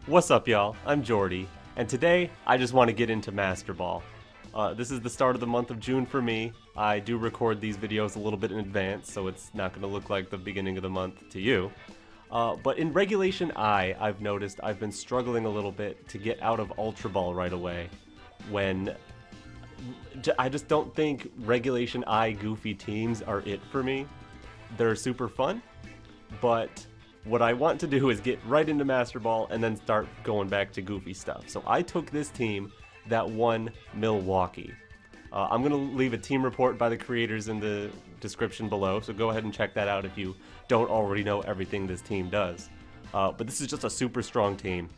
What's up, y'all? I'm Jordy, and today I just want to get into Master Ball. This is the start of the month of June for me. I do record these videos a little bit in advance, so it's not going to look like the beginning of the month to you. But in Regulation I, I've noticed I've been struggling a little bit to get out of Ultra Ball right away when I just don't think Regulation I goofy teams are it for me. They're super fun, but what I want to do is get right into Master Ball and then start going back to goofy stuff. So I took this team that won Milwaukee. I'm going to leave a team report by the creators in the description below, so go ahead and check that out if you don't already know everything this team does. But this is just a super strong team.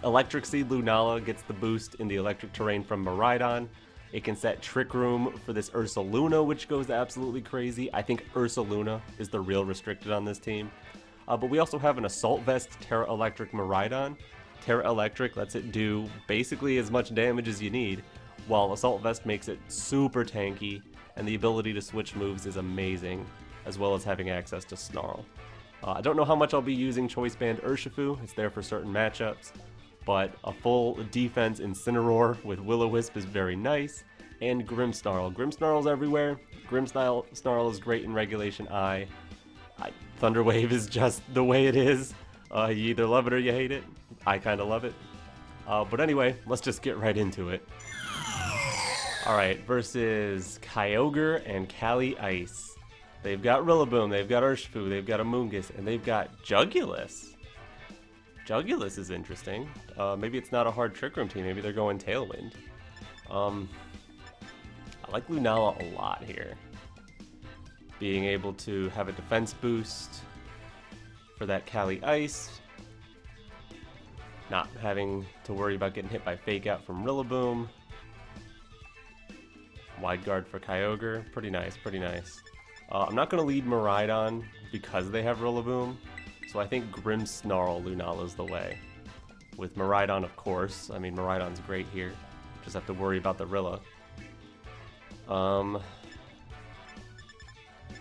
Electric Seed Lunala gets the boost in the electric terrain from Miraidon. It can set Trick Room for this Ursaluna, which goes absolutely crazy. I think Ursaluna is the real restricted on this team. But we also have an Assault Vest Tera Electric Miraidon. Tera Electric lets it do basically as much damage as you need, while Assault Vest makes it super tanky, and the ability to switch moves is amazing, as well as having access to Snarl. I don't know how much I'll be using Choice Band Urshifu, it's there for certain matchups, but a full defense Incineroar with Will-O-Wisp is very nice, and Grimmsnarl. Grimmsnarl's everywhere. Grimmsnarl is great in Regulation I. Thunder Wave is just the way it is. You either love it or you hate it. I kind of love it. But anyway, let's just get right into it. Alright, versus Kyogre and Cali Ice. They've got Rillaboom, they've got Urshifu, they've got a Moongeist, and they've got Jugulis. Jugulis is interesting. Maybe it's not a hard Trick Room team, maybe they're going Tailwind. I like Lunala a lot here. Being able to have a defense boost for that Cali Ice. Not having to worry about getting hit by Fake Out from Rillaboom. Wide Guard for Kyogre. Pretty nice, pretty nice. I'm not going to lead Miraidon because they have Rillaboom. So I think Grimmsnarl Lunala's the way. With Miraidon, of course. I mean, Miraidon's great here. Just have to worry about the Rilla.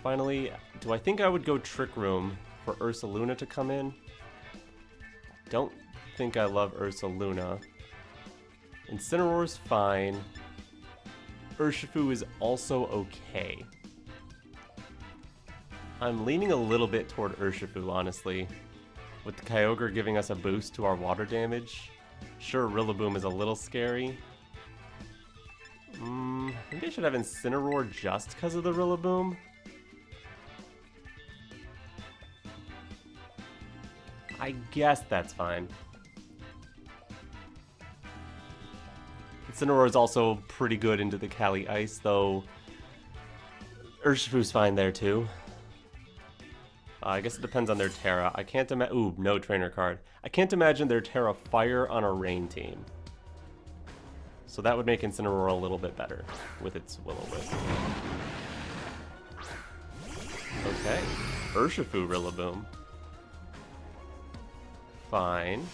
Finally, do I think I would go Trick Room for Ursaluna to come in? Don't think I love Ursaluna. Incineroar's fine. Urshifu is also okay. I'm leaning a little bit toward Urshifu, honestly. With the Kyogre giving us a boost to our water damage. Sure, Rillaboom is a little scary. Maybe I should have Incineroar just because of the Rillaboom. I guess that's fine. Incineroar is also pretty good into the Cali Ice, though Urshifu's fine there too. I guess it depends on their Tera. I can't imagine. Ooh, no trainer card. I can't imagine their Tera Fire on a Rain team. So that would make Incineroar a little bit better with its Will-O-Wisp. Okay, Urshifu Rillaboom. Fine.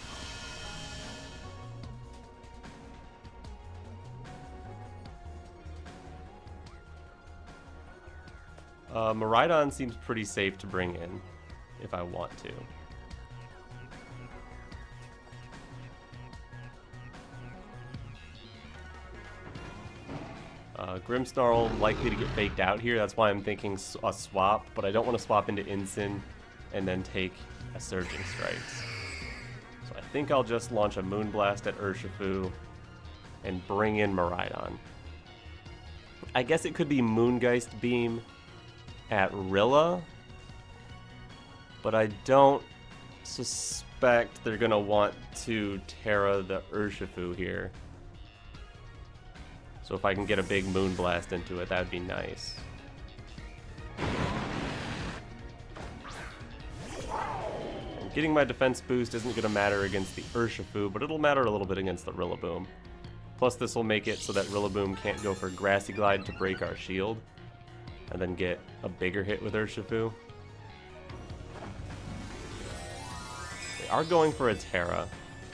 Miraidon seems pretty safe to bring in, if I want to. Grimmsnarl likely to get faked out here, that's why I'm thinking a swap, but I don't want to swap into Incin and then take a Surging Strikes. So I think I'll just launch a Moonblast at Urshifu and bring in Miraidon. I guess it could be Moongeist Beam at Rilla, but I don't suspect they're going to want to Tera the Urshifu here. So if I can get a big Moonblast into it, that would be nice. Getting my defense boost isn't going to matter against the Urshifu, but it'll matter a little bit against the Rillaboom. Plus this will make it so that Rillaboom can't go for Grassy Glide to break our shield, and then get a bigger hit with Urshifu. They are going for a Tera.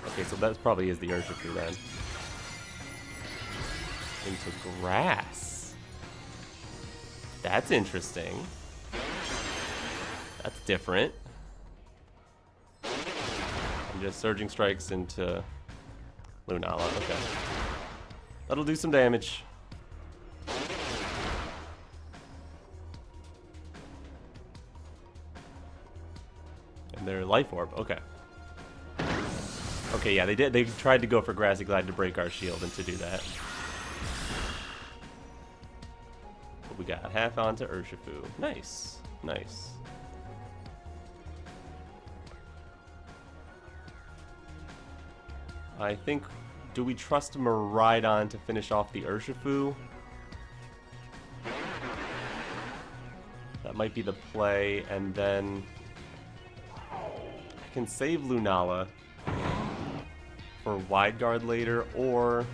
Okay, so that probably is the Urshifu then. Into Grass. That's interesting. That's different. And just Surging Strikes into Lunala. Okay. That'll do some damage. And their Life Orb. Okay. Okay, yeah, they did. They tried to go for Grassy Glide to break our shield, and to do that. But we got half onto Urshifu. Nice. Nice. I think, do we trust Miraidon to finish off the Urshifu? That might be the play, and then I can save Lunala for Wide Guard later, or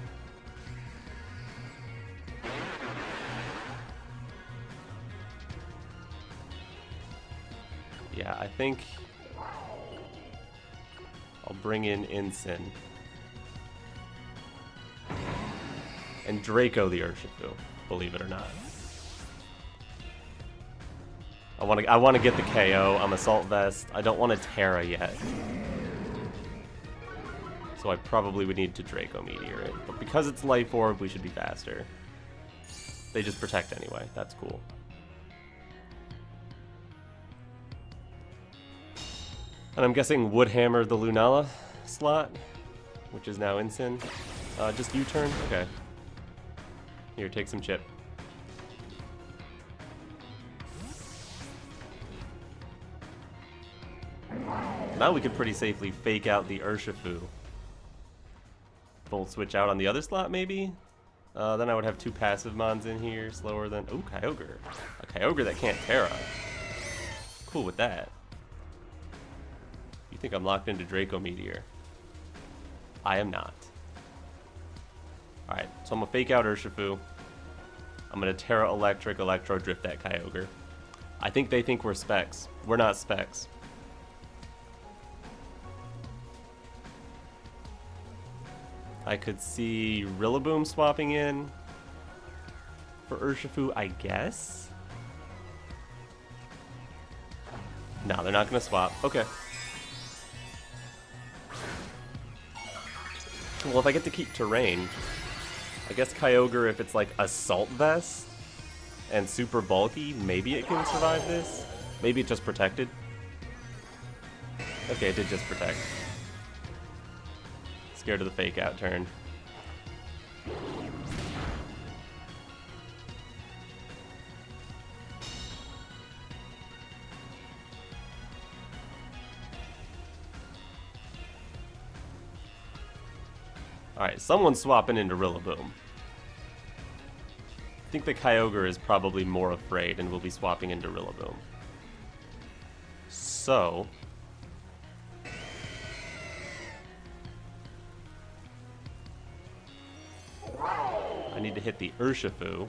yeah, I think I'll bring in Incin and Draco the Urshifu, believe it or not. I want to get the KO. I'm Assault Vest. I don't want a Tera yet. So I probably would need to Draco Meteor it. But because it's Life Orb, we should be faster. They just protect anyway. That's cool. And I'm guessing Woodhammer the Lunala slot, which is now Incin. Just U-turn? Okay. Here, take some chip. Now we could pretty safely fake out the Urshifu. Volt switch out on the other slot, maybe? Then I would have two passive mons in here, slower than... Ooh, Kyogre. A Kyogre that can't Tera. Cool with that. You think I'm locked into Draco Meteor? I am not. Alright, so I'm gonna fake out Urshifu. I'm gonna Tera Electric, Electro Drift that Kyogre. I think they think we're Specs. We're not Specs. I could see Rillaboom swapping in for Urshifu, I guess? No, they're not gonna swap. Okay. Well, if I get to keep Terrain, I guess Kyogre, if it's like Assault Vest and super bulky, maybe it can survive this? Maybe it just protected? Okay, it did just protect. Scared of the fake out turn. Alright, someone's swapping into Rillaboom. I think the Kyogre is probably more afraid and will be swapping into Rillaboom. So... I need to hit the Urshifu.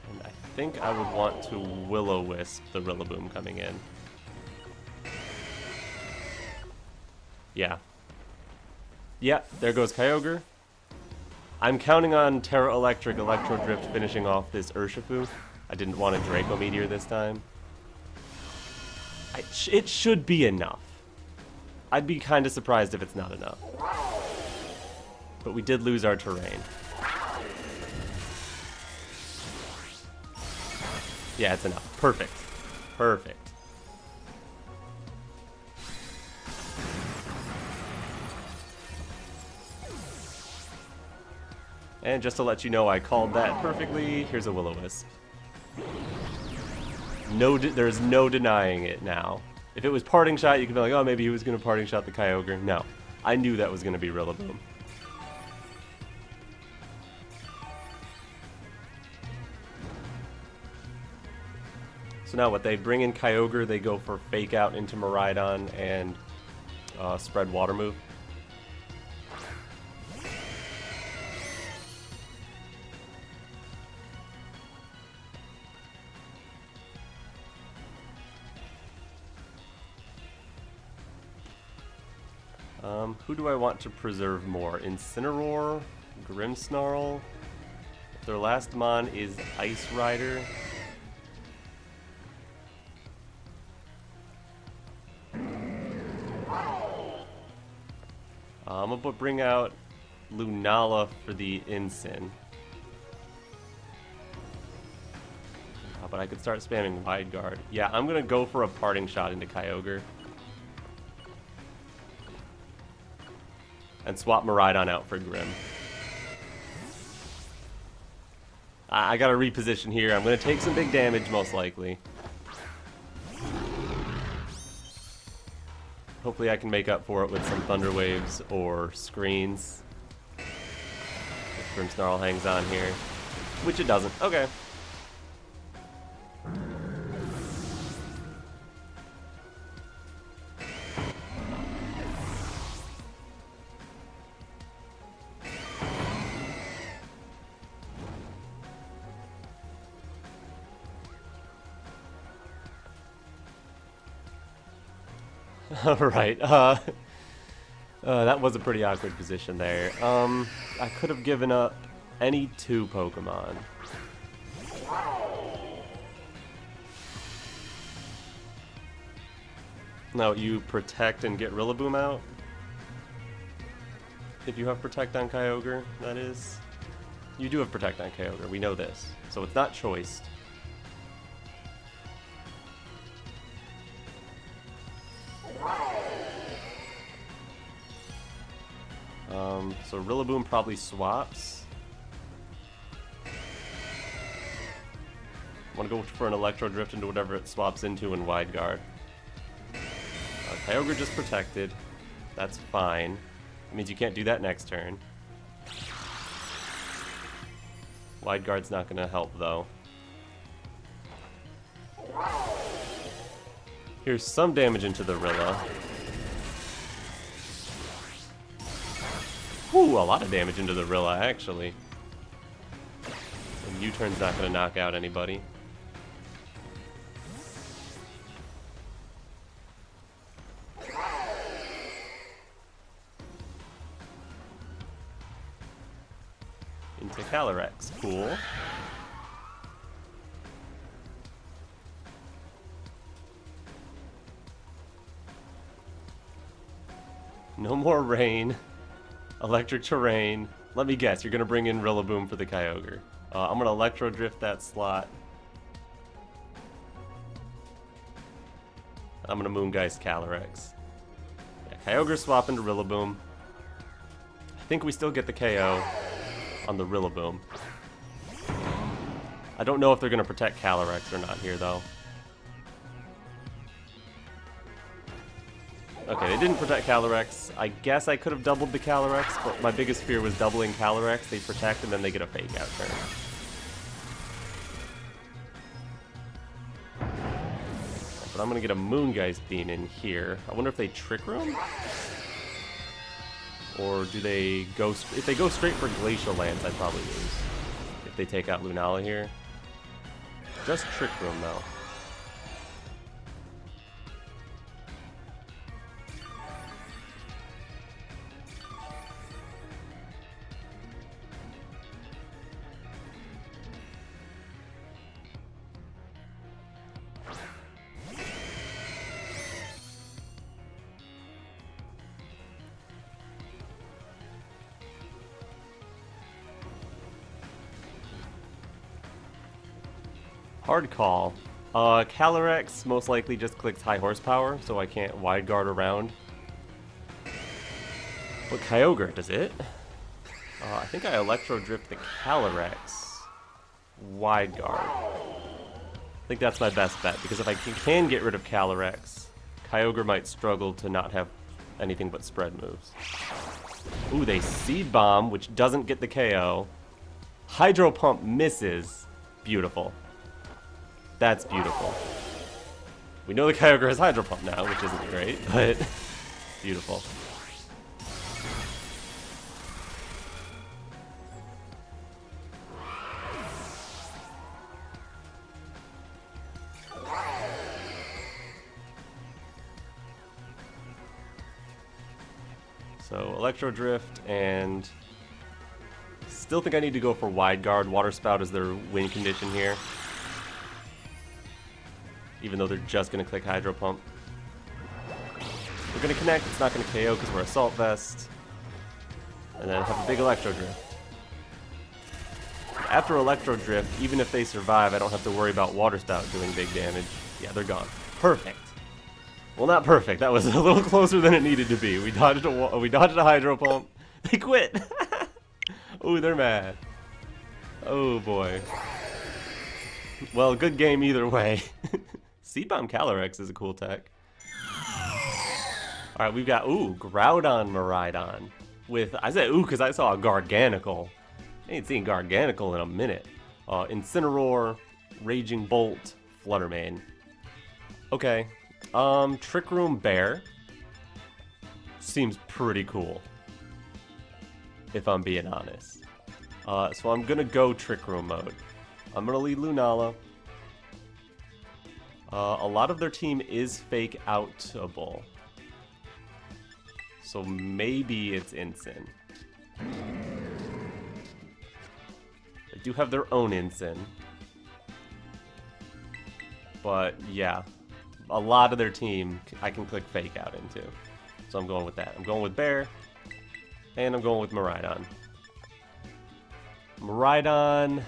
And I think I would want to Will-O-Wisp the Rillaboom coming in. Yeah. Yeah, there goes Kyogre. I'm counting on Tera Electric, Electro Drift finishing off this Urshifu. I didn't want a Draco Meteor this time. It should be enough. I'd be kind of surprised if it's not enough. But we did lose our Terrain. Yeah, it's enough. Perfect. Perfect. And just to let you know, I called that perfectly. Here's a Will-O-Wisp. There's no denying it now. If it was Parting Shot, you could be like, oh, maybe he was going to Parting Shot the Kyogre. No. I knew that was going to be Rillaboom. So now what, they bring in Kyogre, they go for Fake Out into Miraidon and Spread Water Move. Who do I want to preserve more? Incineroar? Grimmsnarl? If Their last mon is Ice Rider. I'm gonna bring out Lunala for the Ensign. But I could start spamming Wide Guard. Yeah, I'm gonna go for a Parting Shot into Kyogre. And swap Miraidon out for Grim. I gotta reposition here. I'm gonna take some big damage, most likely. Hopefully I can make up for it with some Thunder Waves or Screens. If Grimmsnarl hangs on here. Which it doesn't. Okay. Alright, that was a pretty awkward position there. I could have given up any two Pokemon. No, you protect and get Rillaboom out? If you have Protect on Kyogre, that is. You do have Protect on Kyogre, we know this. So it's not choiced. So Rillaboom probably swaps. I want to go for an Electro Drift into whatever it swaps into in Wide Guard. Kyogre just protected. That's fine. It means you can't do that next turn. Wide Guard's not going to help though. Here's some damage into the Rilla. Ooh, a lot of damage into the Rilla, actually. And U-turn's not going to knock out anybody. Into Calyrex, cool. No more rain. Electric Terrain. Let me guess, you're going to bring in Rillaboom for the Kyogre. I'm going to Electro Drift that slot. I'm going to Moongeist Calyrex. Yeah, Kyogre swap into Rillaboom. I think we still get the KO on the Rillaboom. I don't know if they're going to protect Calyrex or not here, though. Okay, they didn't protect Calyrex. I guess I could have doubled the Calyrex, but my biggest fear was doubling Calyrex. They protect and then they get a fake out turn. But I'm going to get a Moongeist Beam in here. I wonder if they Trick Room? Or do they go... If they go straight for Glacial Lance, I'd probably lose. If they take out Lunala here. Just Trick Room, though. Hard call. Calyrex most likely just clicks high horsepower, so I can't Wide Guard around. But Kyogre, does it? I think I Electro Drift the Calyrex. Wide Guard. I think that's my best bet, because if I can get rid of Calyrex, Kyogre might struggle to not have anything but spread moves. Ooh, they Seed Bomb, which doesn't get the KO. Hydro Pump misses. Beautiful. That's beautiful. We know the Kyogre has Hydro Pump now, which isn't great, but beautiful. So Electro Drift and still think I need to go for Wide Guard. Water Spout is their win condition here. Even though they're just going to click Hydro Pump. We're going to connect. It's not going to KO because we're Assault Vest. And then have a big Electro Drift. After Electro Drift, even if they survive, I don't have to worry about Water Spout doing big damage. Yeah, they're gone. Perfect. Well, not perfect. That was a little closer than it needed to be. We dodged a Hydro Pump. They quit. Oh, they're mad. Oh, boy. Well, good game either way. Seed Bomb Calyrex is a cool tech. Alright, we've got, ooh, Groudon Miraidon. With, I said ooh because I saw a Garganical. I ain't seen Garganical in a minute. Incineroar, Raging Bolt, Fluttermane. Okay. Trick Room Bear. Seems pretty cool. If I'm being honest. So I'm gonna go Trick Room mode. I'm gonna lead Lunala. A lot of their team is fake outable. So maybe it's Incin. They do have their own Incin. But yeah, a lot of their team I can click fake out into. So I'm going with that. I'm going with Bear. And I'm going with Miraidon. Miraidon...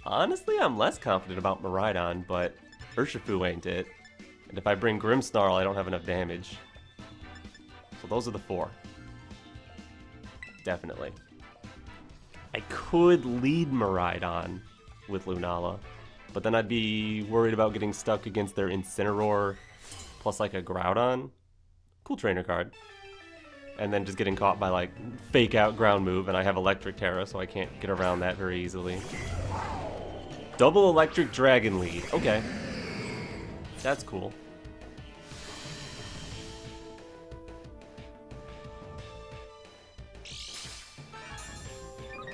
Honestly, I'm less confident about Miraidon, but Urshifu ain't it. And if I bring Grimmsnarl, I don't have enough damage. So those are the 4. Definitely. I could lead Miraidon with Lunala, but then I'd be worried about getting stuck against their Incineroar plus like a Groudon. Cool trainer card. And then just getting caught by like fake out ground move, and I have Electric Tera, so I can't get around that very easily. Double Electric Dragon lead. Okay. That's cool.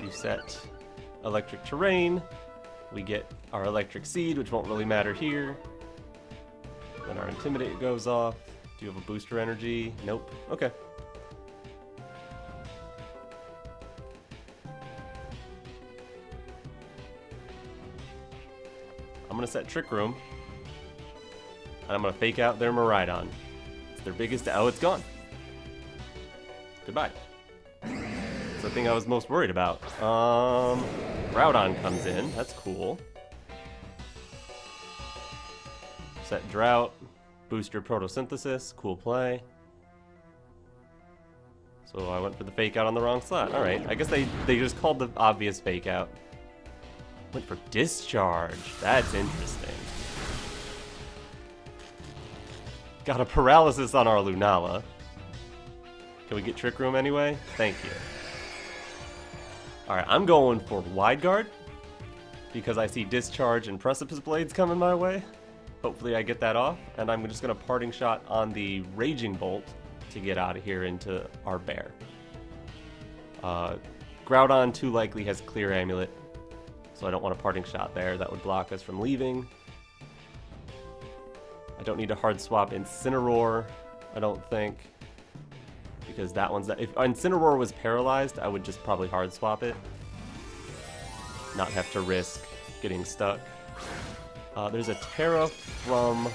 You set Electric Terrain. We get our Electric Seed, which won't really matter here. Then our Intimidate goes off. Do you have a booster energy? Nope. Okay. I'm gonna set Trick Room. And I'm gonna fake out their Miraidon. It's their biggest. Oh, it's gone. Goodbye. It's the thing I was most worried about. Groudon comes in. That's cool. Set Drought. Booster Photosynthesis. Cool play. So I went for the fake out on the wrong slot. Alright, I guess they just called the obvious fake out. Went for Discharge. That's interesting. Got a paralysis on our Lunala. Can we get Trick Room anyway? Thank you. Alright, I'm going for Wide Guard because I see Discharge and Precipice Blades coming my way. Hopefully I get that off, and I'm just going to Parting Shot on the Raging Bolt to get out of here into our Bear. Groudon too likely has Clear Amulet, so I don't want a Parting Shot there. That would block us from leaving. I don't need to hard swap Incineroar, I don't think, because that one's that. If Incineroar was paralyzed, I would just probably hard swap it, not have to risk getting stuck. There's a Tera from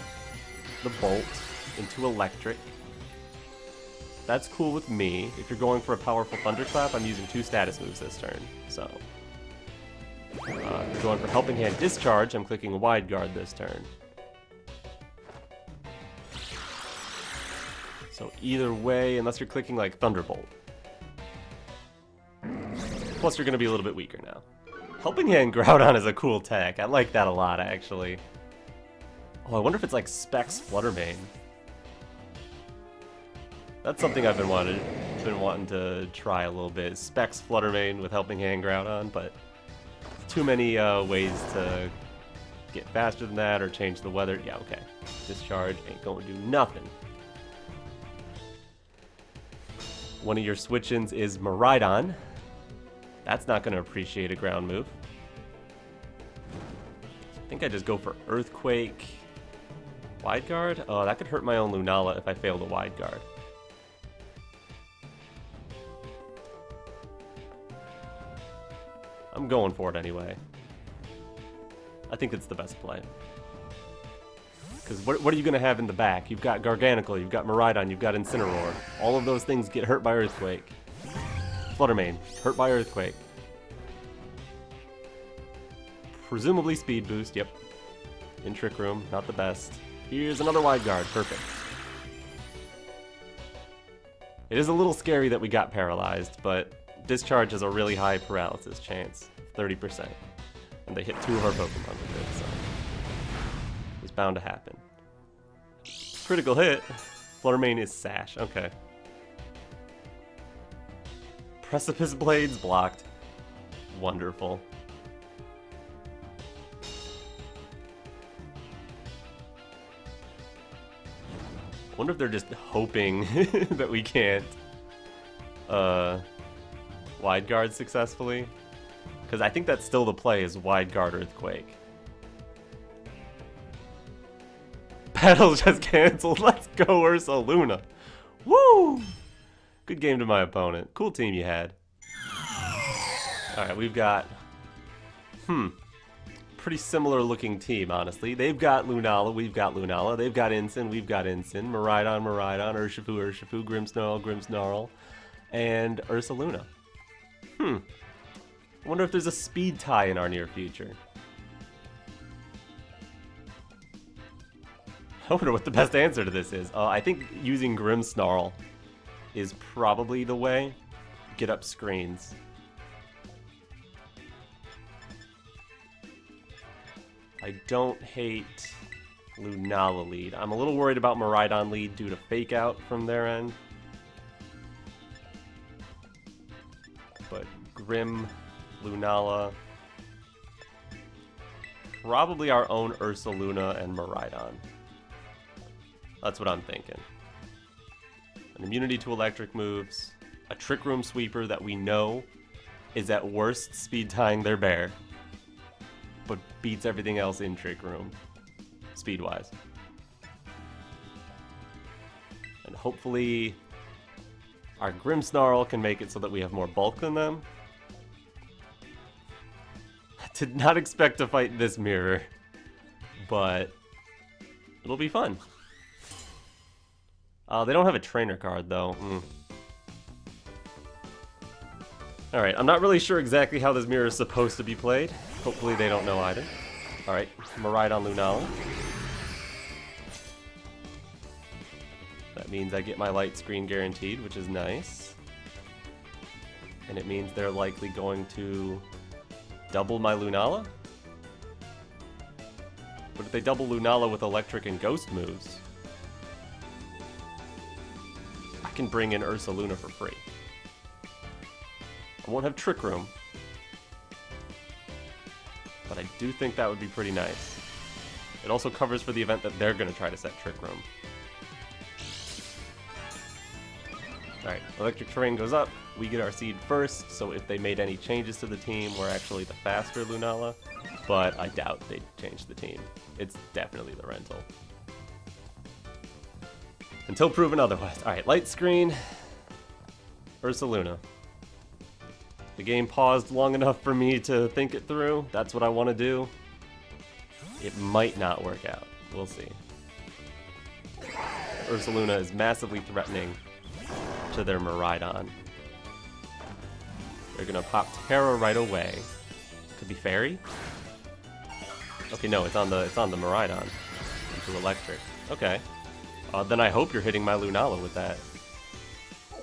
the Bolt into Electric. That's cool with me. If you're going for a powerful Thunderclap, I'm using 2 status moves this turn. So, if you're going for Helping Hand Discharge, I'm clicking Wide Guard this turn. So either way, unless you're clicking like Thunderbolt. Plus you're going to be a little bit weaker now. Helping Hand Groudon is a cool tech. I like that a lot, actually. Oh, I wonder if it's like Specs Fluttermane. That's something I've been wanting to try a little bit. Specs Fluttermane with Helping Hand Groudon, but too many ways to get faster than that or change the weather. Yeah, okay. Discharge ain't going to do nothing. One of your switch-ins is Miraidon. That's not going to appreciate a ground move. I think I just go for Earthquake. Wide Guard? Oh, that could hurt my own Lunala if I fail to Wide Guard. going for it anyway. I think it's the best play. Because what are you going to have in the back? You've got Garganacl, you've got Miraidon, you've got Incineroar. All of those things get hurt by Earthquake. Fluttermane, hurt by Earthquake. Presumably Speed Boost, yep. In Trick Room, not the best. Here's another Wide Guard, perfect. It is a little scary that we got paralyzed, but Discharge has a really high paralysis chance, 30%. And they hit 2 of our Pokemon with it, so it's bound to happen. Critical hit. Fluttermane is Sash, okay. Precipice Blades blocked. Wonderful. I wonder if they're just hoping that we can't Wide Guard successfully. Because I think that's still the play, is Wide Guard Earthquake. Battle just canceled. Let's go, Ursaluna. Woo! Good game to my opponent. Cool team you had. Alright, we've got... pretty similar looking team, honestly. They've got Lunala, we've got Lunala. They've got Incin, we've got Incin. Miraidon, Urshifu, Grimmsnarl, and Ursaluna. I wonder if there's a speed tie in our near future. I wonder what the best answer to this is. I think using Grimmsnarl is probably the way. Get up screens. I don't hate Lunala lead. I'm a little worried about Miraidon lead due to Fake Out from their end. But Grim, Lunala, probably our own Ursaluna and Miraidon. That's what I'm thinking. An immunity to electric moves, a Trick Room Sweeper that we know is at worst speed tying their bear, but beats everything else in Trick Room, speed-wise. And hopefully our Grimmsnarl can make it so that we have more bulk than them. I did not expect to fight this mirror, but it'll be fun. They don't have a trainer card, though. Alright, I'm not really sure exactly how this mirror is supposed to be played. Hopefully they don't know either. Alright, Miraidon Lunala. That means I get my light screen guaranteed, which is nice. And it means they're likely going to double my Lunala. But if they double Lunala with electric and ghost moves, I can bring in Ursaluna for free. I won't have Trick Room, but I do think that would be pretty nice. It also covers for the event that they're going to try to set Trick Room. Alright, Electric Terrain goes up, we get our seed first, so if they made any changes to the team, we're actually the faster Lunala, but I doubt they'd change the team. It's definitely the rental. Until proven otherwise. Alright, light screen, Ursaluna. The game paused long enough for me to think it through. That's what I want to do. It might not work out. We'll see. Ursaluna is massively threatening to their Miraidon. They're gonna pop Tera right away. Could be Fairy? Okay, no, it's on the Miraidon. Into Electric. Okay. Then I hope you're hitting my Lunala with that.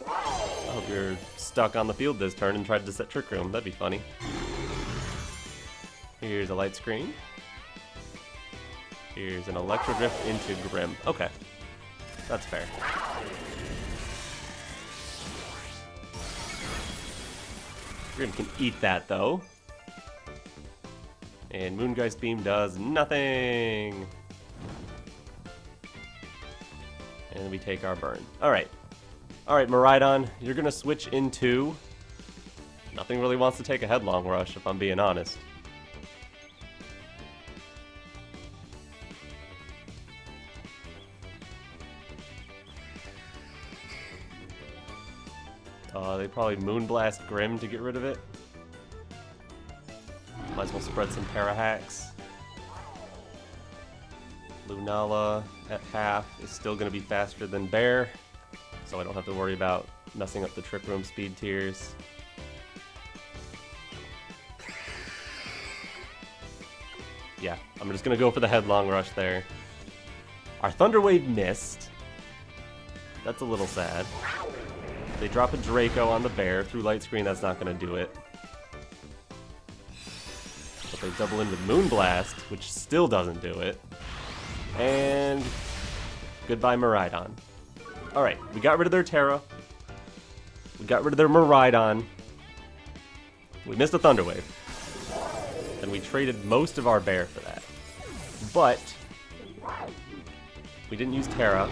I hope you're stuck on the field this turn and tried to set Trick Room. That'd be funny. Here's a light screen. Here's an Electro Drift into Grim. Okay. That's fair. Grim can eat that, though. And Moongeist Beam does nothing. And we take our burn. Alright. Alright, Miraidon, you're gonna switch into... Nothing really wants to take a Headlong Rush, if I'm being honest. They probably Moonblast Grim to get rid of it. as well spread some para hacks. Lunala at half is still going to be faster than Bear, so I don't have to worry about messing up the Trick Room speed tiers. Yeah, I'm just going to go for the Headlong Rush there. Our Thunder Wave missed. That's a little sad. They drop a Draco on the Bear. Through Light Screen, that's not going to do it. But they double in with Moonblast, which still doesn't do it. And goodbye, Miraidon. Alright, we got rid of their Tera. We got rid of their Miraidon. We missed a Thunder Wave. And we traded most of our Bear for that. But we didn't use Tera.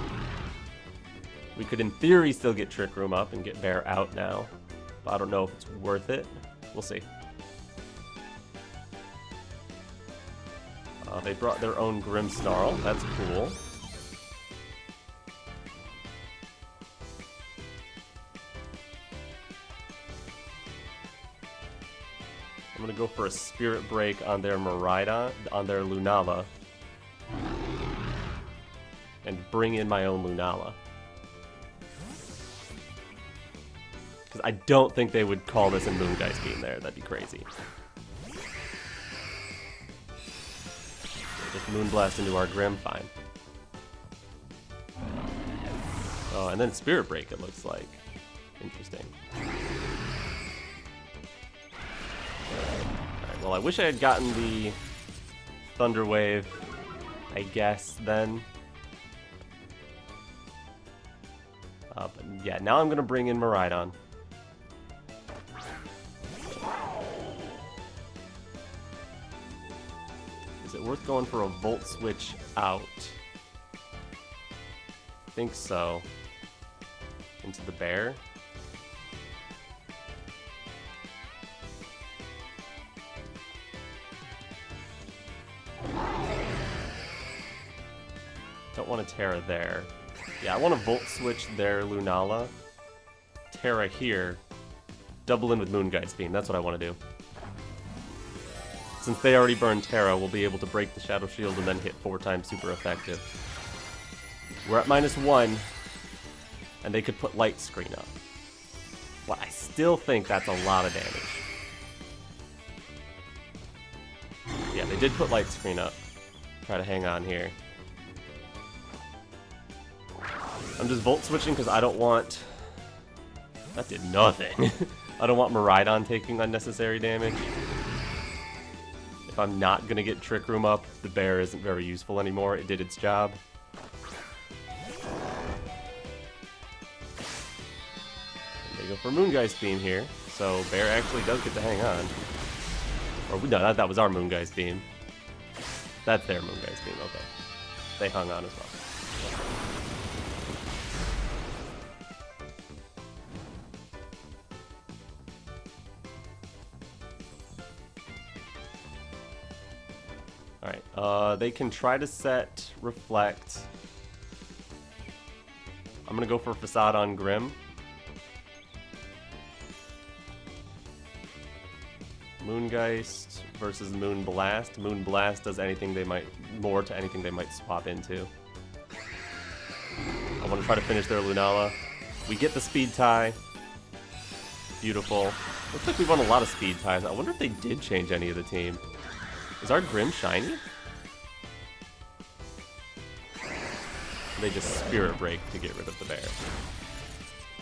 We could, in theory, still get Trick Room up and get Bear out now. But I don't know if it's worth it. We'll see. They brought their own Grimmsnarl. That's cool. I'm gonna go for a Spirit Break on their Miraidon, on their Lunala, and bring in my own Lunala. Because I don't think they would call this a Moongeist Beam there. That'd be crazy. Just Moonblast into our Grimm, fine. Oh, and then Spirit Break, it looks like. Interesting. Alright, well, I wish I had gotten the Thunder Wave, I guess, then. But yeah, now I'm going to bring in Miraidon. Is it worth going for a Volt Switch out? I think so. Into the Bear. Don't want a Tera there. Yeah, I want to Volt Switch their Lunala. Tera here. Double in with Moongeist Beam. That's what I want to do. Since they already burned Tera, we'll be able to break the Shadow Shield and then hit 4 times super effective. We're at -1, and they could put Light Screen up. Well, I still think that's a lot of damage. Yeah, they did put Light Screen up. Try to hang on here. I'm just Volt Switching because I don't want... That did nothing. I don't want Miraidon taking unnecessary damage. If I'm not going to get Trick Room up, the Bear isn't very useful anymore. It did its job. And they go for Moongeist Beam here. So Bear actually does get to hang on. Or no, that was our Moongeist Beam. That's their Moongeist Beam, okay. They hung on as well. Alright, they can try to set Reflect. I'm gonna go for Facade on Grimm. Moongeist versus Moonblast. Moonblast does anything they might, more to anything they might swap into. I want to try to finish their Lunala. We get the speed tie. Beautiful. Looks like we won a lot of speed ties. I wonder if they did change any of the team. Is our Grimm shiny? They just Spirit Break to get rid of the Bear.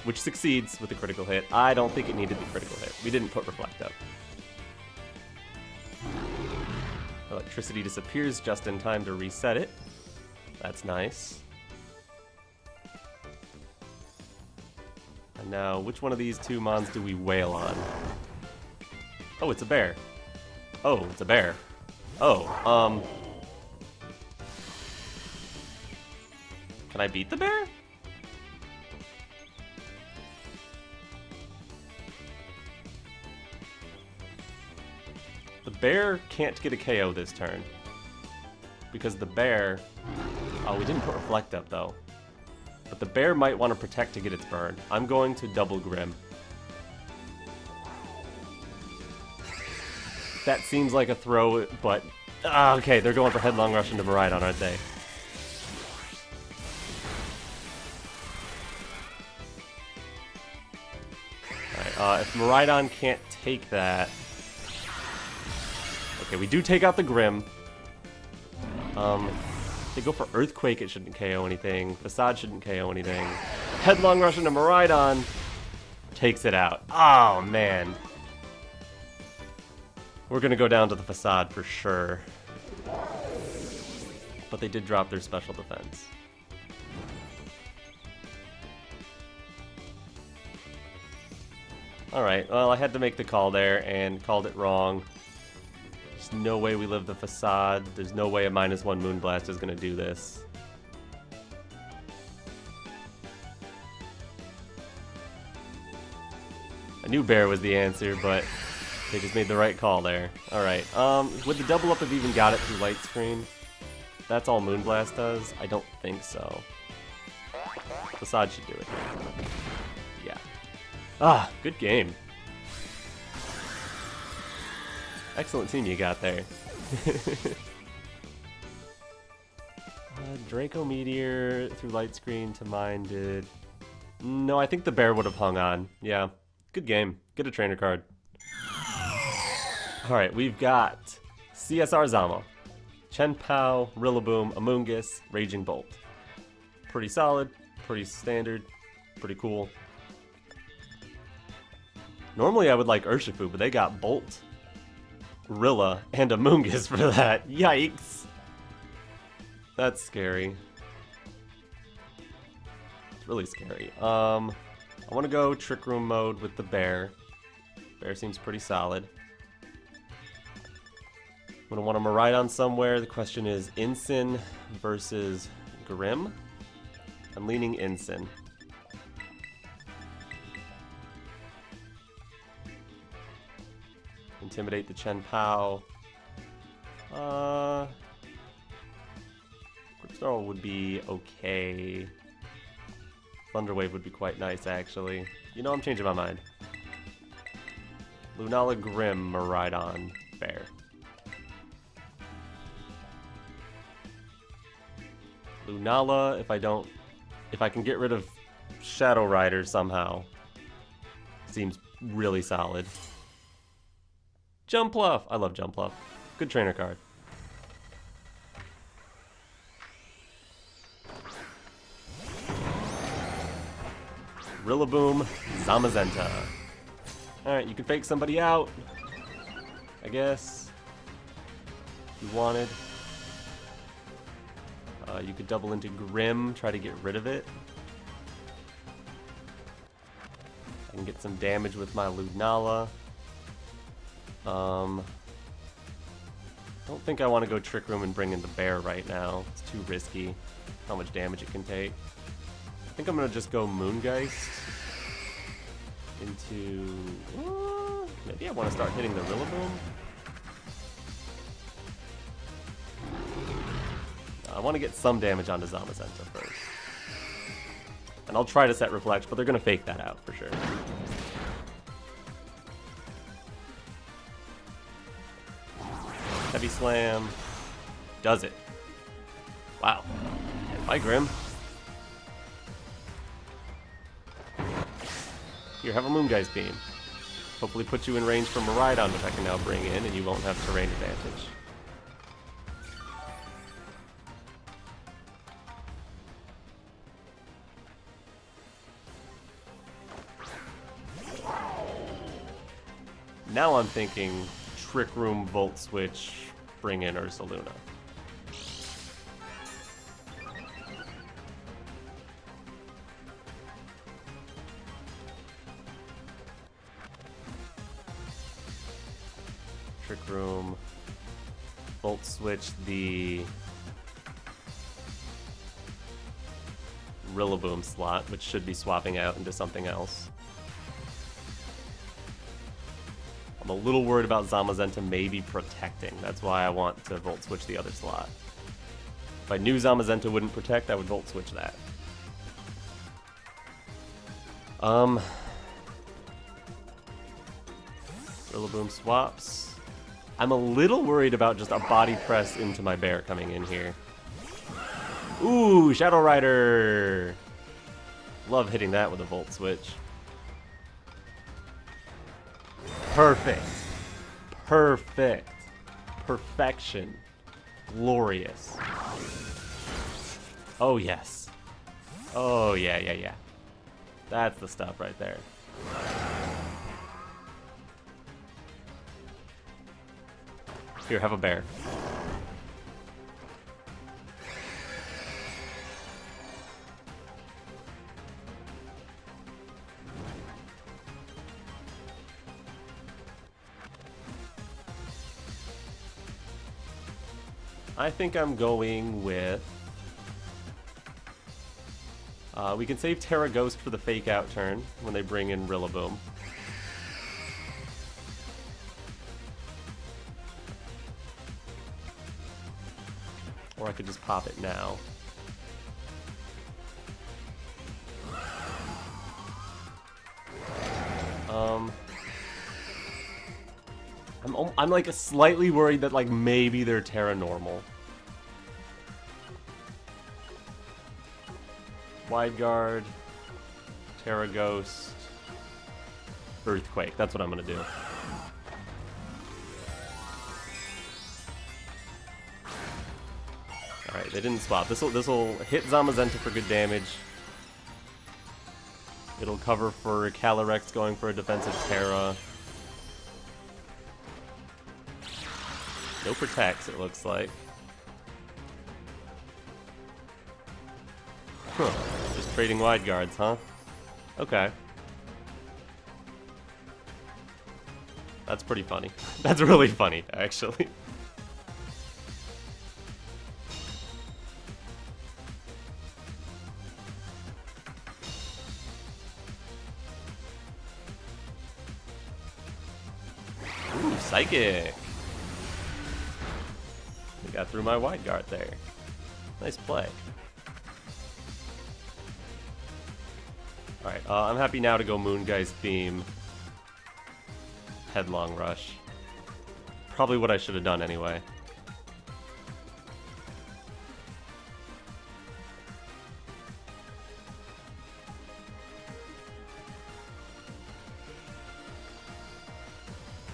Which succeeds with a critical hit. I don't think it needed the critical hit. We didn't put Reflect up. Electricity disappears just in time to reset it. That's nice. And now, which one of these two mons do we wail on? Oh, it's a Bear. Oh, it's a Bear. Oh, can I beat the Bear? The Bear can't get a KO this turn. Because the Bear... Oh, we didn't put Reflect up, though. But the Bear might want to protect to get its burn. I'm going to double Grimm. That seems like a throw, but... okay, they're going for Headlong Rush into Miraidon, aren't they? Alright, if Miraidon can't take that... Okay, we do take out the Grim. If they go for Earthquake, it shouldn't KO anything. Facade shouldn't KO anything. Headlong Rush into Miraidon takes it out. Oh, man. We're gonna go down to the Facade for sure. But they did drop their special defense. Alright, well, I had to make the call there and called it wrong. There's no way we live the Facade. There's no way a -1 Moonblast is gonna do this. I knew Bear was the answer, but they just made the right call there. Alright, would the double up have even got it through Light Screen? That's all Moonblast does? I don't think so. Facade should do it. Yeah. Ah, good game. Excellent team you got there. Draco Meteor through Light Screen to Minded. No, I think the Bear would have hung on. Yeah. Good game. Get a trainer card. Alright, we've got CSR Zama, Chenpao, Rillaboom, Amoonguss, Raging Bolt. Pretty solid, pretty standard, pretty cool. Normally I would like Urshifu, but they got Bolt, Rilla, and Amoonguss for that. Yikes! That's scary. It's really scary. I want to go Trick Room mode with the Bear. Bear seems pretty solid. I'm going to want to Miraidon somewhere. The question is Incin versus Grim. I'm leaning Incin. Intimidate the Chenpao. Gripsnarl would be okay. Thunder Wave would be quite nice, actually. You know, I'm changing my mind. Lunala, Grim, Miraidon, Bear. Lunala, if I can get rid of Shadow Rider somehow, seems really solid. Jumpluff! I love Jumpluff. Good trainer card. Rillaboom, Zamazenta. Alright, you can fake somebody out, I guess, if you wanted. You could double into Grim, try to get rid of it. I can get some damage with my Lunala. Don't think I want to go Trick Room and bring in the Bear right now. It's too risky, how much damage it can take. I think I'm going to just go Moongeist into... maybe I want to start hitting the Rillaboom. I want to get some damage onto Zamazenta first. And I'll try to set Reflect, but they're going to fake that out for sure. Heavy Slam. Does it. Wow. Bye, Grim. Here, have a Moongeist Beam. Hopefully put you in range for Miraidon, which I can now bring in, and you won't have terrain advantage. Now I'm thinking Trick Room, Volt Switch, bring in Ursaluna. Trick Room, Volt Switch the Rillaboom slot, which should be swapping out into something else. I'm a little worried about Zamazenta maybe protecting. That's why I want to Volt Switch the other slot. If I knew Zamazenta wouldn't protect, I would Volt Switch that. Rillaboom swaps. I'm a little worried about just a body press into my bear coming in here. Ooh, Shadow Rider! Love hitting that with a Volt Switch. Perfect. Perfect. Perfection. Glorious. Oh, yes. Oh, yeah, yeah, yeah. That's the stuff right there. Here, have a bear. I think I'm going with... we can save Tera Ghost for the fake out turn when they bring in Rillaboom. Or I could just pop it now. I'm like slightly worried that like maybe they're Tera normal. Wide Guard, Tera Ghost, Earthquake. That's what I'm gonna do. All right, they didn't swap. This will hit Zamazenta for good damage. It'll cover for Calyrex going for a defensive Tera. No protects, it looks like. Huh. Just trading wide guards, huh? Okay. That's pretty funny. That's really funny, actually. Ooh, Psychic! I got through my wide guard there. Nice play. Alright, I'm happy now to go Moongeist Beam. Headlong Rush. Probably what I should have done anyway.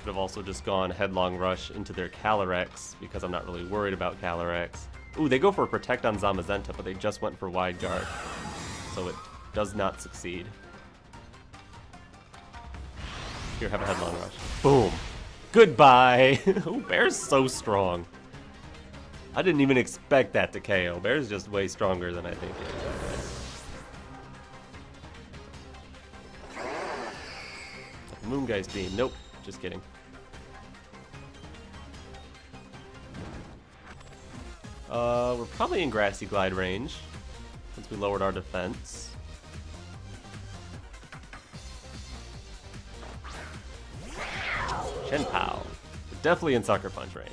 Could have also just gone Headlong Rush into their Calyrex, because I'm not really worried about Calyrex. Ooh, they go for a Protect on Zamazenta, but they just went for Wide Guard. So it does not succeed. Here, have a Headlong Rush. Boom! Goodbye! Ooh, Bear's so strong. I didn't even expect that to KO. Bear's just way stronger than I think he is. Moongeist Beam. Nope. Just kidding. We're probably in Grassy Glide range, since we lowered our defense. Shenpao. We're definitely in Sucker Punch range.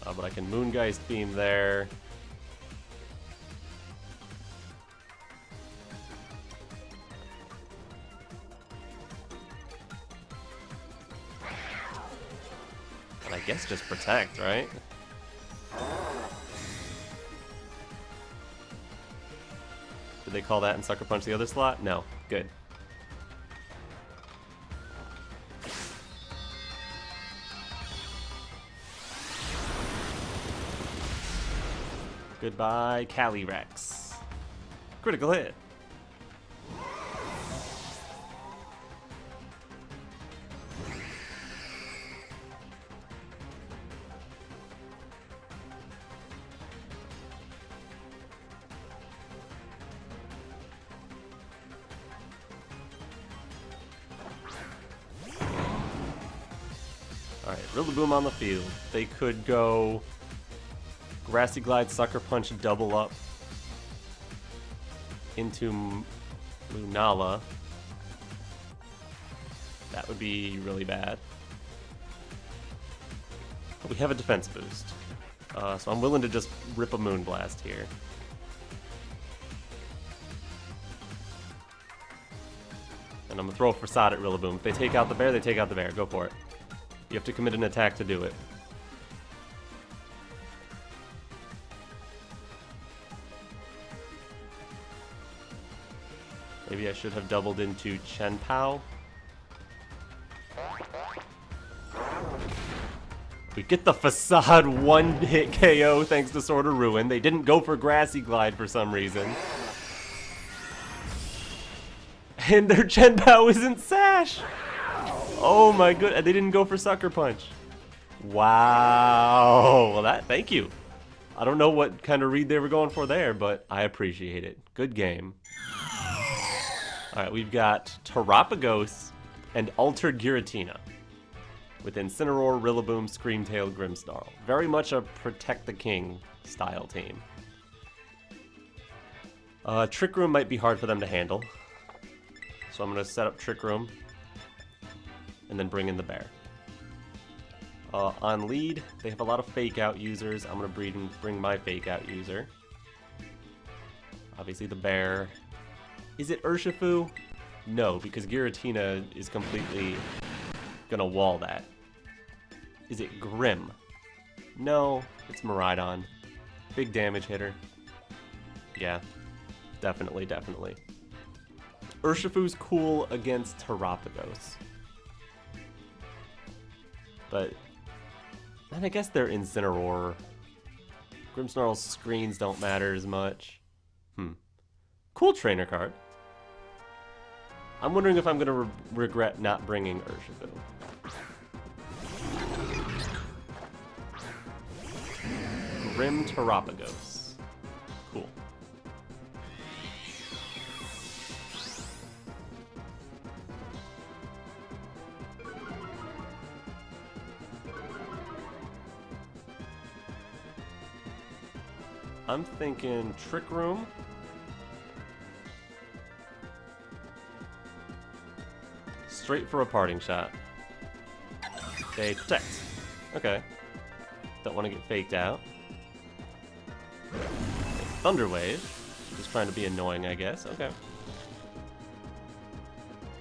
But I can Moongeist Beam there. And I guess just Protect, right? Did they call that in Sucker Punch the other slot? No. Good. Goodbye, Calyrex. Critical hit. Alright, Rillaboom on the field. They could go Grassy Glide, Sucker Punch, double up into Lunala. That would be really bad. But we have a defense boost. So I'm willing to just rip a Moonblast here. And I'm gonna throw a Facade at Rillaboom. If they take out the bear, they take out the bear. Go for it. You have to commit an attack to do it. Maybe I should have doubled into Chenpao. We get the Facade one-hit KO thanks to Sword of Ruin. They didn't go for Grassy Glide for some reason. And their Chenpao isn't Sash! Oh my goodness, they didn't go for Sucker Punch. Wow, well thank you. I don't know what kind of read they were going for there, but I appreciate it. Good game. Alright, we've got Terapagos and Altered Giratina with Incineroar, Rillaboom, Screamtail, Grimmsnarl. Very much a Protect the King style team. Trick Room might be hard for them to handle. So I'm going to set up Trick Room and then bring in the bear. On lead, they have a lot of Fake Out users. I'm going to bring my Fake Out user. Obviously the bear. Is it Urshifu? No, because Giratina is completely going to wall that. Is it Grim? No, it's Miraidon. Big damage hitter. Yeah, definitely, definitely. Urshifu's cool against Terapagos. But then I guess they're Incineroar. Grimmsnarl's screens don't matter as much. Cool trainer card. I'm wondering if I'm going to regret not bringing Urshifu. Grim Terapagos. Cool. I'm thinking Trick Room. Straight for a parting shot. They protect. Okay. Don't want to get faked out. Thunder Wave. Just trying to be annoying, I guess. Okay.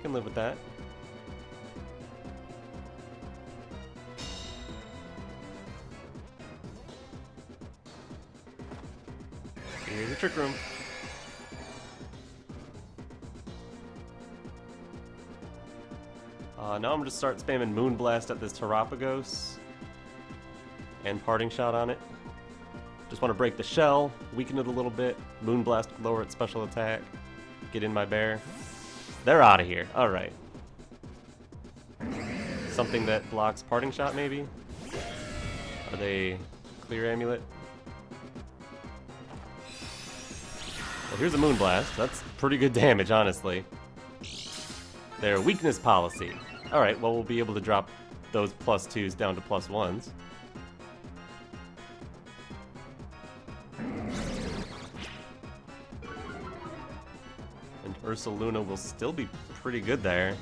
Can live with that. Here's the Trick Room. Now I'm going to start spamming Moonblast at this Terapagos. And Parting Shot on it. Just want to break the shell, weaken it a little bit. Moonblast, lower its special attack. Get in my bear. They're out of here. Alright. Something that blocks Parting Shot, maybe? Are they Clear Amulet? Well, here's a Moonblast. That's pretty good damage, honestly. Their weakness policy. Alright, well, we'll be able to drop those +2s down to +1s. And Ursaluna will still be pretty good there.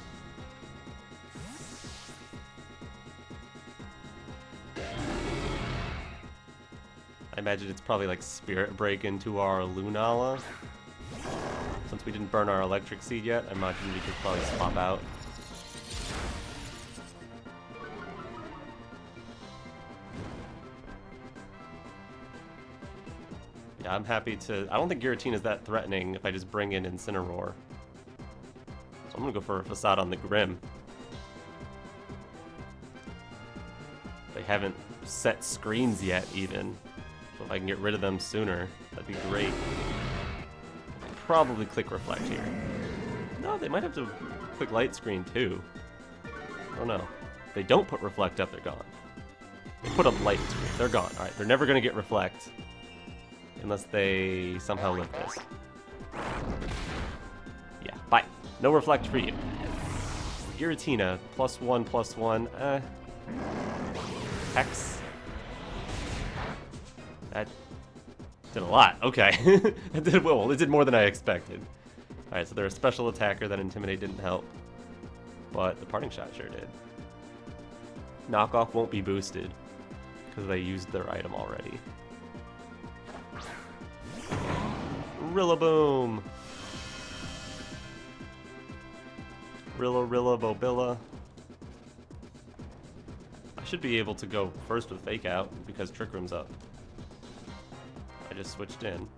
I imagine it's probably like Spirit Break into our Lunala. Since we didn't burn our Electric Seed yet, I imagine we could probably swap out. Yeah, I'm happy to... I don't think Giratina is that threatening if I just bring in Incineroar. So I'm gonna go for a Facade on the Grim. They haven't set screens yet, even. So if I can get rid of them sooner, that'd be great. Probably click Reflect here. No, they might have to click Light Screen too. I don't know. If they don't put Reflect up, they're gone. They put up Light Screen, they're gone. Alright, they're never gonna get Reflect. Unless they somehow lift this. Yeah, bye. No Reflect for you. Giratina, +1/+1. Hex. That did a lot. Okay. It did well. It did more than I expected. Alright, so they're a special attacker. That Intimidate didn't help. But the Parting Shot sure did. Knockoff won't be boosted because they used their item already. Rillaboom! Rilla, Bobilla. I should be able to go first with Fake Out because Trick Room's up. I just switched in.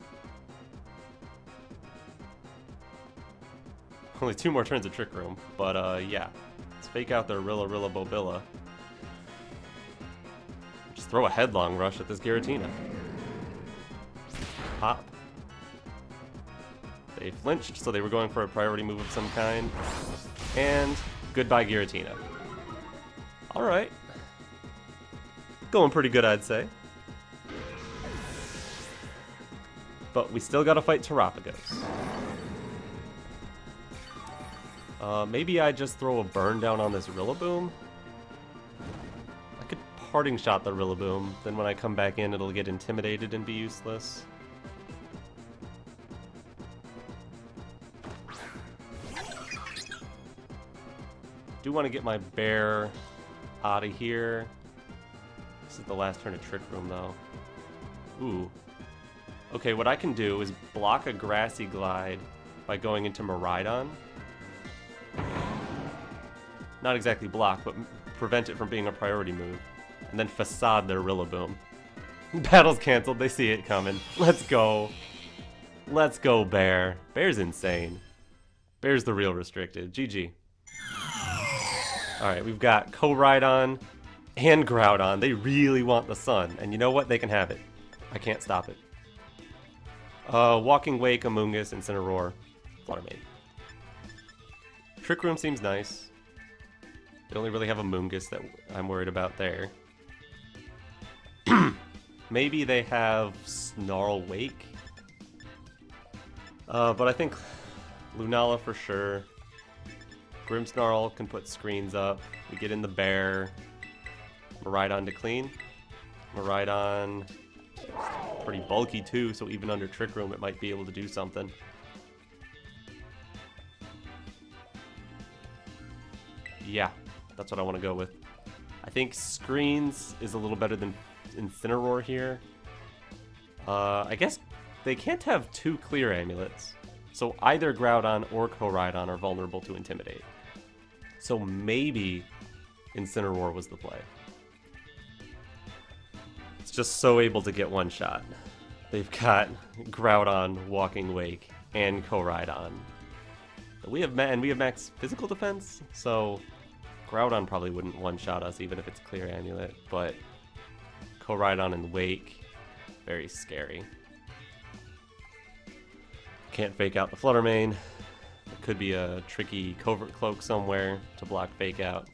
Only 2 more turns of Trick Room, but yeah. Let's Fake Out their Rilla, Bobilla. Just throw a Headlong Rush at this Giratina. Pop. They flinched, so they were going for a priority move of some kind. And goodbye, Giratina. Alright. Going pretty good, I'd say. But we still gotta fight Terapagos. Maybe I just throw a burn down on this Rillaboom? I could parting shot the Rillaboom, then when I come back in it'll get intimidated and be useless. Do want to get my bear out of here. This is the last turn of Trick Room though. Ooh. Okay, what I can do is block a Grassy Glide by going into Miraidon. Not exactly block, but prevent it from being a priority move. And then Facade their Rillaboom. Battle's canceled, they see it coming. Let's go. Let's go, Bear. Bear's insane. Bear's the real restricted. GG. Alright, we've got Miraidon and Groudon. They really want the sun. And you know what? They can have it. I can't stop it. Walking Wake, Amoonguss, Incineroar, Fluttermane. Trick Room seems nice. They only really have a Moongeist that I'm worried about there. Maybe they have Snarl Wake. But I think Lunala for sure. Grimmsnarl can put screens up. We get in the bear. Miraidon to clean. Miraidon pretty bulky too, so even under Trick Room it might be able to do something. Yeah, that's what I want to go with. I think screens is a little better than Incineroar here. I guess they can't have 2 clear amulets, so either Groudon or Miraidon are vulnerable to Intimidate. So maybe Incineroar was the play. It's just so able to get one shot. They've got Groudon, Walking Wake, and Miraidon. We have max physical defense, so Groudon probably wouldn't one-shot us even if it's clear amulet, but Miraidon and Wake, very scary. Can't Fake Out the Fluttermane. It could be a tricky Covert Cloak somewhere to block Fake Out.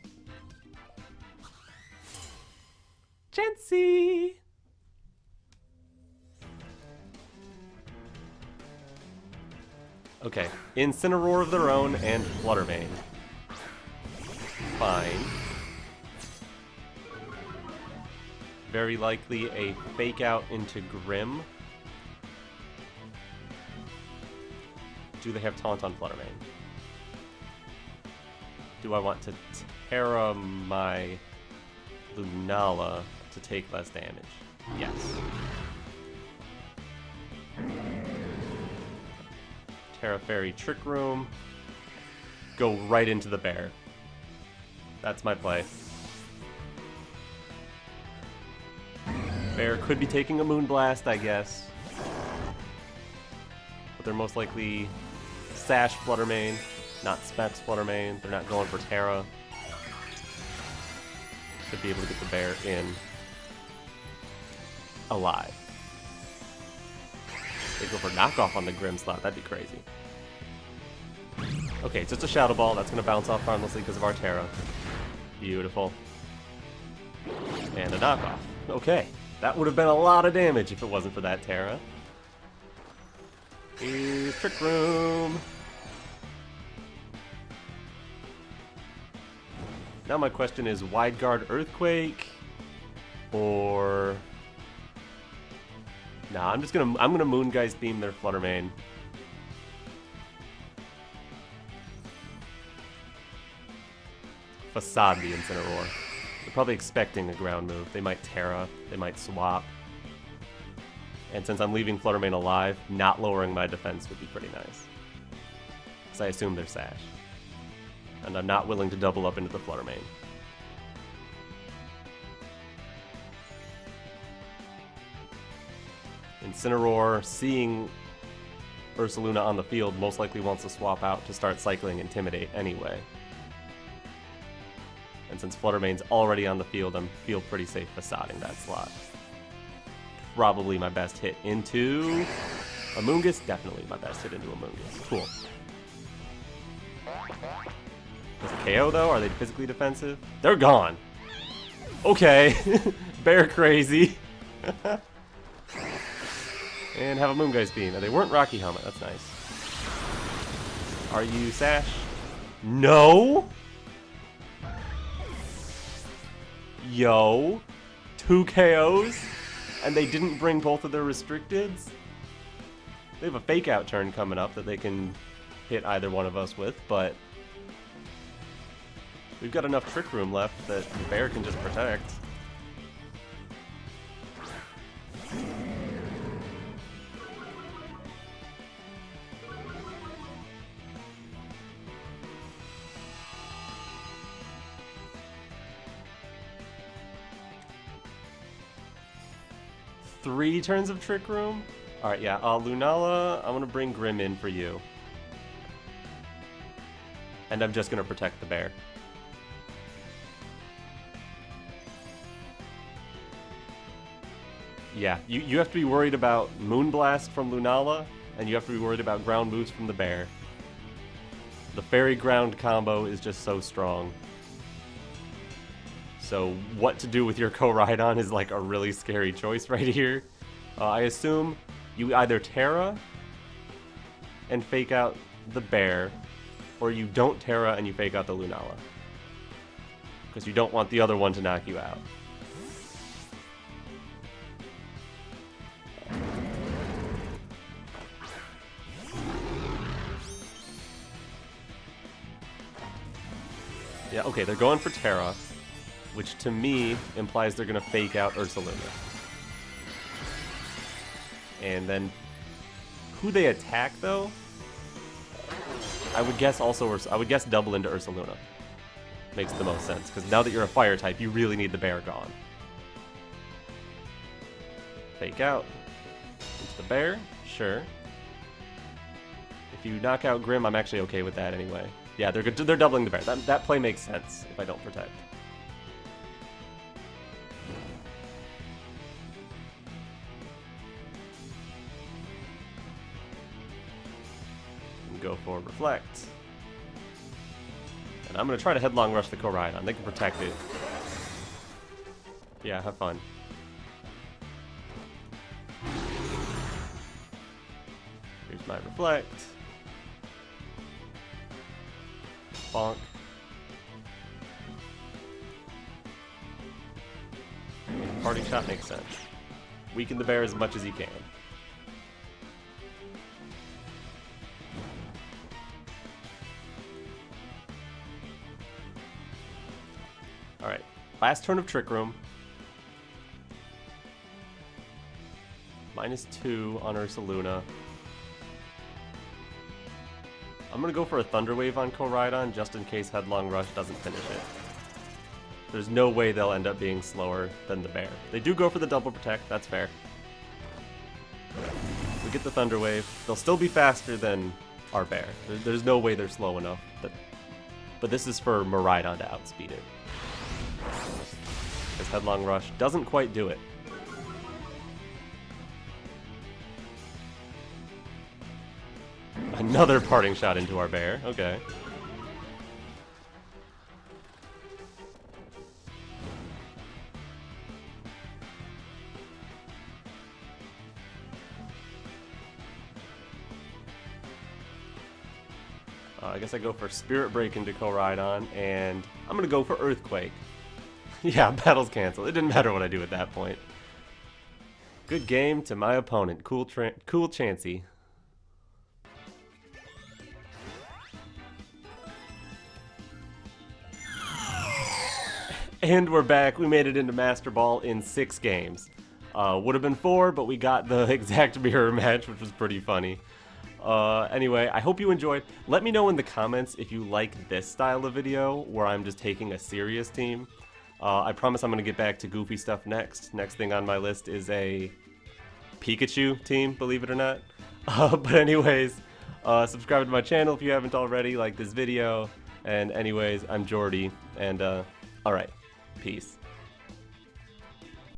Chansey! Okay, Incineroar of their own and Fluttermane. Fine. Very likely a Fake Out into Grimm. Do they have Taunt on Fluttermane? Do I want to Tera my Lunala to take less damage? Yes. Tera Fairy Trick Room. Go right into the bear. That's my play. Bear could be taking a Moonblast, I guess. But they're most likely Sash Fluttermane, not Specs Fluttermane. They're not going for Tera. Should be able to get the bear in alive. They go for knockoff on the Grimm slot. That'd be crazy. Okay, just a Shadow Ball. That's going to bounce off harmlessly because of our Tera. Beautiful. And a knockoff. Okay. That would have been a lot of damage if it wasn't for that Tera. Here's Trick Room. Now my question is Wide Guard Earthquake or... Nah, I'm gonna Moongeist Beam their Fluttermane. Facade the Incineroar. They're probably expecting a ground move. They might Tera, they might swap. And since I'm leaving Fluttermane alive, not lowering my defense would be pretty nice. Because I assume they're Sash. and I'm not willing to double up into the Flutter Mane. Incineroar, seeing Ursaluna on the field, most likely wants to swap out to start cycling Intimidate anyway. And since Flutter Mane's already on the field, I feel pretty safe facading that slot. Probably my best hit into a Moongeist. Definitely my best hit into a Moongeist. Cool. Does it KO though? Are they physically defensive? They're gone. Okay. Bear crazy. And have a Moongeist Beam. They weren't Rocky Helmet. That's nice. Are you Sash? No. Yo. 2 KOs? And they didn't bring both of their restricteds? They have a fake out turn coming up that they can hit either one of us with, but we've got enough Trick Room left that the bear can just protect. Three turns of Trick Room? Alright, yeah. Lunala, I'm gonna bring Grim in for you. And I'm just gonna protect the bear. Yeah, you have to be worried about Moonblast from Lunala, and you have to be worried about ground moves from the bear. The fairy ground combo is just so strong. So what to do with your Koraidon is like a really scary choice right here. I assume you either Tera and fake out the bear, or you don't Tera and you fake out the Lunala. Because you don't want the other one to knock you out. Yeah, okay, they're going for Tera, which to me implies they're going to fake out Ursaluna. And then who they attack though? I would guess double into Ursaluna. Makes the most sense, because now that you're a fire type, you really need the bear gone. Fake out into the bear, sure. If you knock out Grim, I'm actually okay with that anyway. Yeah, they're doubling the bear. That play makes sense if I don't protect. Go for Reflect. And I'm going to try to Headlong Rush the Koraidon. They can protect it. Yeah, have fun. Here's my Reflect. Bonk. Party Shot makes sense. Weaken the bear as much as you can. Alright, last turn of Trick Room. -2 on Ursaluna. I'm going to go for a Thunder Wave on Koraidon just in case Headlong Rush doesn't finish it. There's no way they'll end up being slower than the bear. They do go for the double protect, that's fair. We get the Thunder Wave. They'll still be faster than our bear. There's no way they're slow enough. But this is for Miraidon to outspeed it. Because Headlong Rush doesn't quite do it. Another parting shot into our bear. Okay. I guess I go for Spirit Break into Koraidon, and I'm going to go for Earthquake. Yeah, battle's canceled. It didn't matter what I do at that point. Good game to my opponent. Cool Chansey. And we're back. We made it into Master Ball in 6 games. Would have been 4, but we got the exact mirror match, which was pretty funny. Anyway, I hope you enjoyed. Let me know in the comments if you like this style of video where I'm just taking a serious team. I promise I'm going to get back to goofy stuff next. Next thing on my list is a Pikachu team, believe it or not. But anyways, subscribe to my channel if you haven't already, like this video. And anyways, I'm Jordy, and alright, peace.